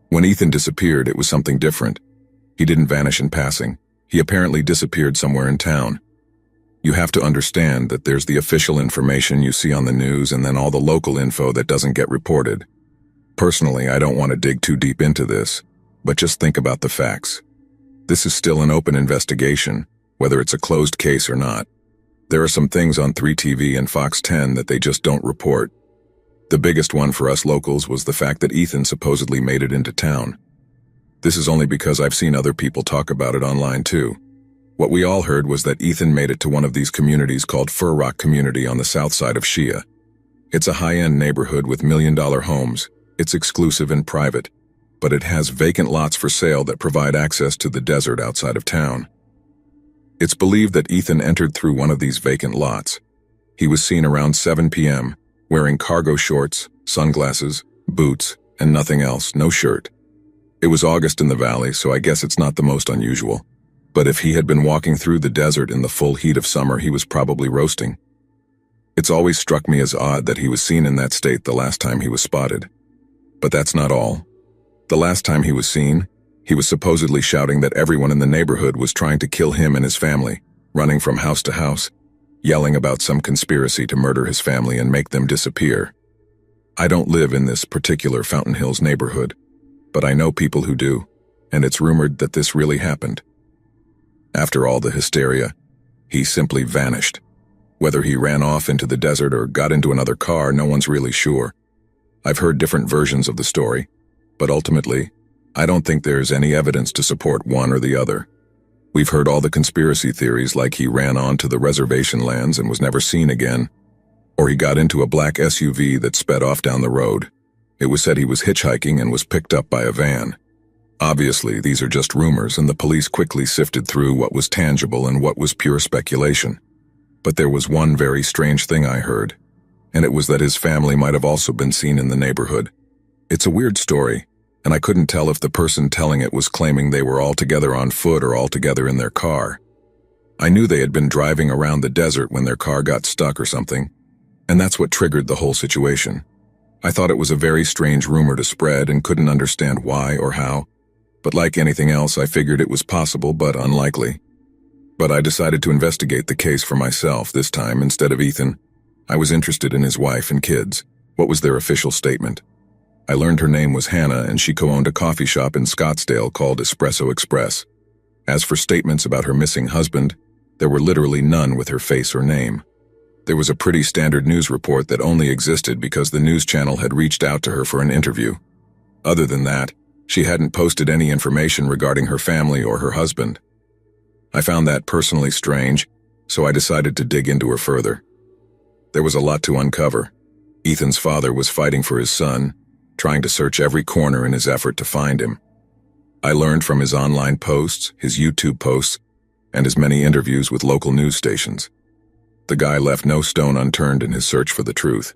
Speaker 1: When Ethan disappeared, it was something different. He didn't vanish in passing. He apparently disappeared somewhere in town. You have to understand that there's the official information you see on the news and then all the local info that doesn't get reported. Personally, I don't want to dig too deep into this, but just think about the facts. This is still an open investigation, whether it's a closed case or not. There are some things on 3TV and Fox 10 that they just don't report. The biggest one for us locals was the fact that Ethan supposedly made it into town. This is only because I've seen other people talk about it online too. What we all heard was that Ethan made it to one of these communities called Fur Rock Community on the south side of Shia. It's a high-end neighborhood with million-dollar homes. It's exclusive and private, but it has vacant lots for sale that provide access to the desert outside of town. It's believed that Ethan entered through one of these vacant lots. He was seen around 7 p.m., wearing cargo shorts, sunglasses, boots, and nothing else, no shirt. It was August in the valley, so I guess it's not the most unusual. But if he had been walking through the desert in the full heat of summer, he was probably roasting. It's always struck me as odd that he was seen in that state the last time he was spotted. But that's not all. The last time he was seen, he was supposedly shouting that everyone in the neighborhood was trying to kill him and his family, running from house to house, yelling about some conspiracy to murder his family and make them disappear. I don't live in this particular Fountain Hills neighborhood, but I know people who do, and it's rumored that this really happened. After all the hysteria, he simply vanished. Whether he ran off into the desert or got into another car, no one's really sure. I've heard different versions of the story, but ultimately, I don't think there's any evidence to support one or the other. We've heard all the conspiracy theories, like he ran onto the reservation lands and was never seen again, or he got into a black SUV that sped off down the road. It was said he was hitchhiking and was picked up by a van. Obviously, these are just rumors, and the police quickly sifted through what was tangible and what was pure speculation. But there was one very strange thing I heard, and it was that his family might have also been seen in the neighborhood. It's a weird story, and I couldn't tell if the person telling it was claiming they were all together on foot or all together in their car. I knew they had been driving around the desert when their car got stuck or something, and that's what triggered the whole situation. I thought it was a very strange rumor to spread and couldn't understand why or how, but like anything else, I figured it was possible but unlikely. But I decided to investigate the case for myself this time instead of Ethan. I was interested in his wife and kids. What was their official statement? I learned her name was Hannah, and she co-owned a coffee shop in Scottsdale called Espresso Express. As for statements about her missing husband, there were literally none with her face or name. There was a pretty standard news report that only existed because the news channel had reached out to her for an interview. Other than that, she hadn't posted any information regarding her family or her husband. I found that personally strange, so I decided to dig into her further. There was a lot to uncover. Ethan's father was fighting for his son, trying to search every corner in his effort to find him. I learned from his online posts, his YouTube posts, and his many interviews with local news stations. The guy left no stone unturned in his search for the truth,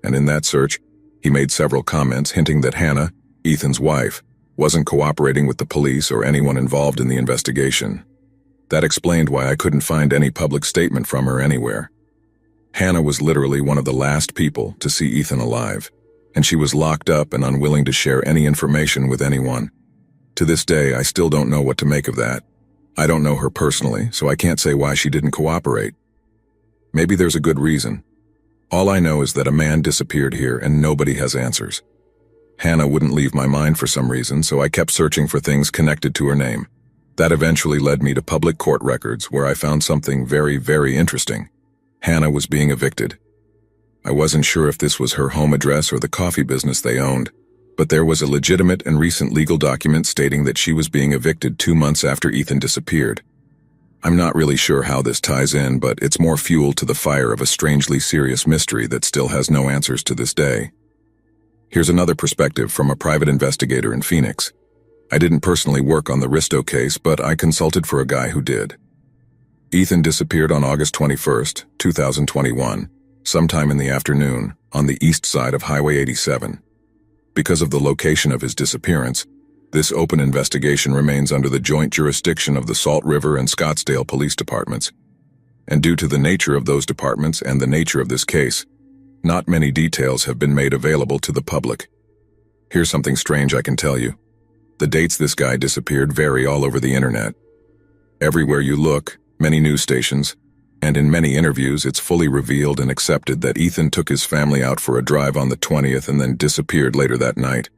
Speaker 1: and in that search, he made several comments hinting that Hannah, Ethan's wife, wasn't cooperating with the police or anyone involved in the investigation. That explained why I couldn't find any public statement from her anywhere. Hannah was literally one of the last people to see Ethan alive, and she was locked up and unwilling to share any information with anyone. To this day, I still don't know what to make of that. I don't know her personally, so I can't say why she didn't cooperate. Maybe there's a good reason. All I know is that a man disappeared here and nobody has answers. Hannah wouldn't leave my mind for some reason, so I kept searching for things connected to her name. That eventually led me to public court records, where I found something very, very interesting. Hannah was being evicted. I wasn't sure if this was her home address or the coffee business they owned, but there was a legitimate and recent legal document stating that she was being evicted 2 months after Ethan disappeared. I'm not really sure how this ties in, but it's more fuel to the fire of a strangely serious mystery that still has no answers to this day. Here's another perspective from a private investigator in Phoenix. I didn't personally work on the Risto case, but I consulted for a guy who did. Ethan disappeared on August 21st, 2021, sometime in the afternoon, on the east side of Highway 87. Because of the location of his disappearance, this open investigation remains under the joint jurisdiction of the Salt River and Scottsdale police departments. And due to the nature of those departments and the nature of this case, not many details have been made available to the public. Here's something strange I can tell you. The dates this guy disappeared vary all over the internet. Everywhere you look, many news stations, and in many interviews, it's fully revealed and accepted that Ethan took his family out for a drive on the 20th and then disappeared later that night.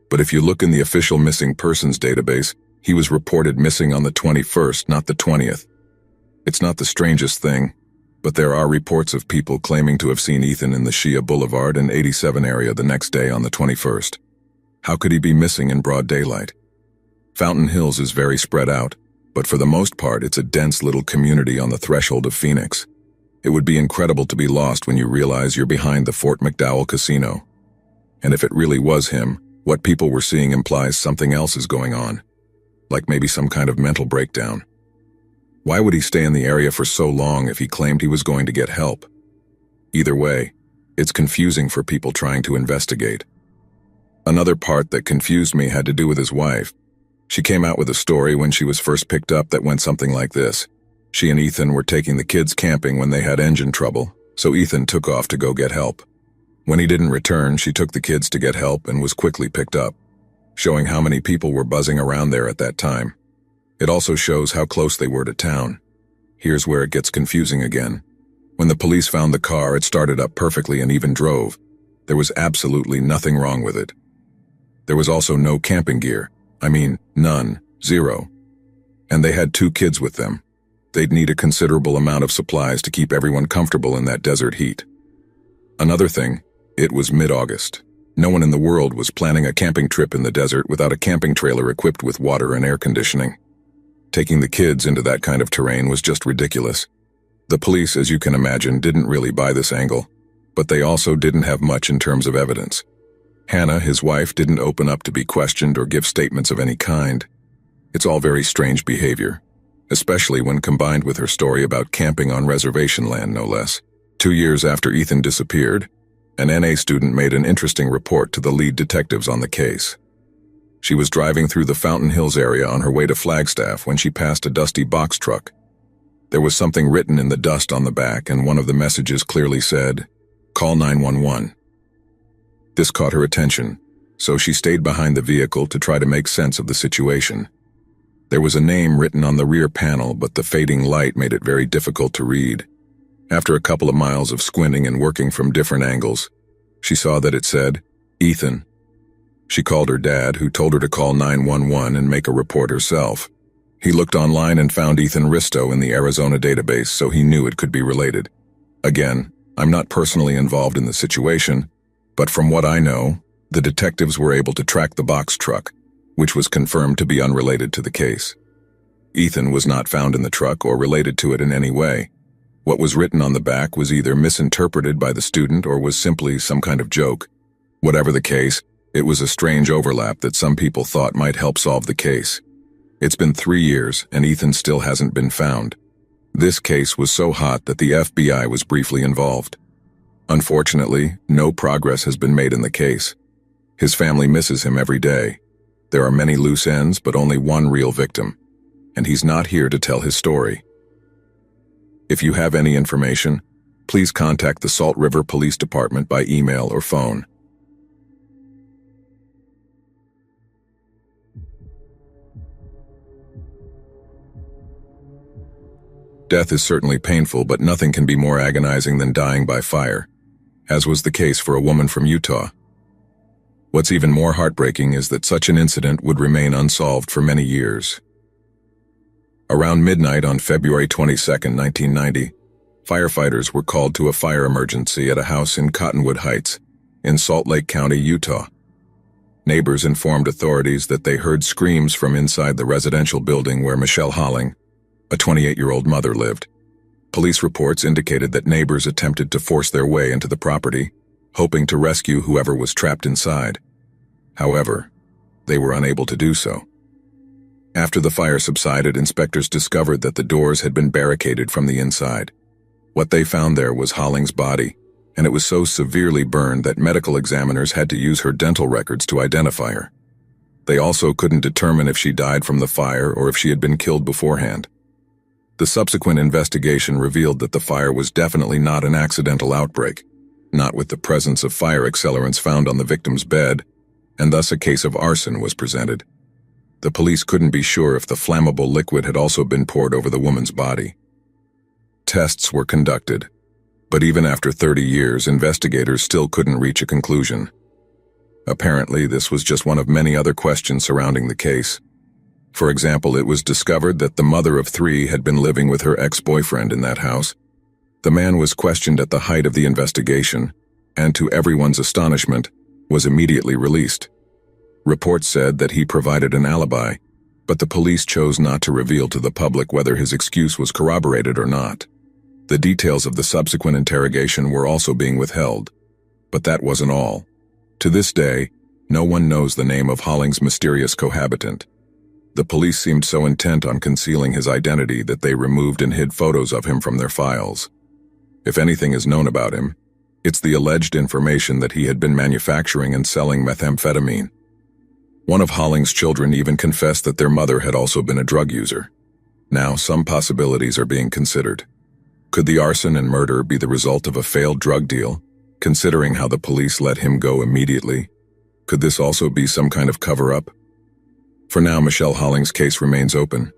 Speaker 1: But if you look in the official missing persons database, he was reported missing on the 21st, not the 20th. It's not the strangest thing, but there are reports of people claiming to have seen Ethan in the Shia Boulevard and 87 area the next day on the 21st. How could he be missing in broad daylight? Fountain Hills is very spread out, but for the most part it's a dense little community on the threshold of Phoenix. It would be incredible to be lost when you realize you're behind the Fort McDowell Casino. And if it really was him, what people were seeing implies something else is going on, like maybe some kind of mental breakdown. Why would he stay in the area for so long if he claimed he was going to get help? Either way, it's confusing for people trying to investigate. Another part that confused me had to do with his wife. She came out with a story when she was first picked up that went something like this. She and Ethan were taking the kids camping when they had engine trouble, so Ethan took off to go get help. When he didn't return, she took the kids to get help and was quickly picked up, showing how many people were buzzing around there at that time. It also shows how close they were to town. Here's where it gets confusing again. When the police found the car, it started up perfectly and even drove. There was absolutely nothing wrong with it. There was also no camping gear. I mean, none. Zero. And they had 2 kids with them. They'd need a considerable amount of supplies to keep everyone comfortable in that desert heat. Another thing, it was mid-August. No one in the world was planning a camping trip in the desert without a camping trailer equipped with water and air conditioning. Taking the kids into that kind of terrain was just ridiculous. The police, as you can imagine, didn't really buy this angle, but they also didn't have much in terms of evidence. Hannah, his wife, didn't open up to be questioned or give statements of any kind. It's all very strange behavior, especially when combined with her story about camping on reservation land, no less. 2 years after Ethan disappeared, an NA student made an interesting report to the lead detectives on the case. She was driving through the Fountain Hills area on her way to Flagstaff when she passed a dusty box truck. There was something written in the dust on the back, and one of the messages clearly said, "Call 911." This caught her attention, so she stayed behind the vehicle to try to make sense of the situation. There was a name written on the rear panel, but the fading light made it very difficult to read. After a couple of miles of squinting and working from different angles, she saw that it said, Ethan. She called her dad, who told her to call 911 and make a report herself. He looked online and found Ethan Risto in the Arizona database, so he knew it could be related. Again, I'm not personally involved in the situation, but from what I know, the detectives were able to track the box truck, which was confirmed to be unrelated to the case. Ethan was not found in the truck or related to it in any way. What was written on the back was either misinterpreted by the student or was simply some kind of joke. Whatever the case, it was a strange overlap that some people thought might help solve the case. It's been 3 years, and Ethan still hasn't been found. This case was so hot that the FBI was briefly involved. Unfortunately, no progress has been made in the case. His family misses him every day. There are many loose ends, but only one real victim, and he's not here to tell his story. If you have any information, please contact the Salt River Police Department by email or phone. Death is certainly painful, but nothing can be more agonizing than dying by fire, as was the case for a woman from Utah. What's even more heartbreaking is that such an incident would remain unsolved for many years. Around midnight on February 22, 1990, firefighters were called to a fire emergency at a house in Cottonwood Heights, in Salt Lake County, Utah. Neighbors informed authorities that they heard screams from inside the residential building where Michelle Holling, a 28-year-old mother, lived. Police reports indicated that neighbors attempted to force their way into the property, hoping to rescue whoever was trapped inside. However, they were unable to do so. After the fire subsided, inspectors discovered that the doors had been barricaded from the inside. What they found there was Holling's body, and it was so severely burned that medical examiners had to use her dental records to identify her. They also couldn't determine if she died from the fire or if she had been killed beforehand. The subsequent investigation revealed that the fire was definitely not an accidental outbreak, not with the presence of fire accelerants found on the victim's bed, and thus a case of arson was presented. The police couldn't be sure if the flammable liquid had also been poured over the woman's body. Tests were conducted, but even after 30 years, investigators still couldn't reach a conclusion. Apparently, this was just one of many other questions surrounding the case. For example, it was discovered that the mother of 3 had been living with her ex-boyfriend in that house. The man was questioned at the height of the investigation, and to everyone's astonishment, was immediately released. Reports said that he provided an alibi, but the police chose not to reveal to the public whether his excuse was corroborated or not. The details of the subsequent interrogation were also being withheld. But that wasn't all. To this day, no one knows the name of Holling's mysterious cohabitant. The police seemed so intent on concealing his identity that they removed and hid photos of him from their files. If anything is known about him, it's the alleged information that he had been manufacturing and selling methamphetamine. One of Holling's children even confessed that their mother had also been a drug user. Now, some possibilities are being considered. Could the arson and murder be the result of a failed drug deal, considering how the police let him go immediately? Could this also be some kind of cover-up? For now, Michelle Holling's case remains open.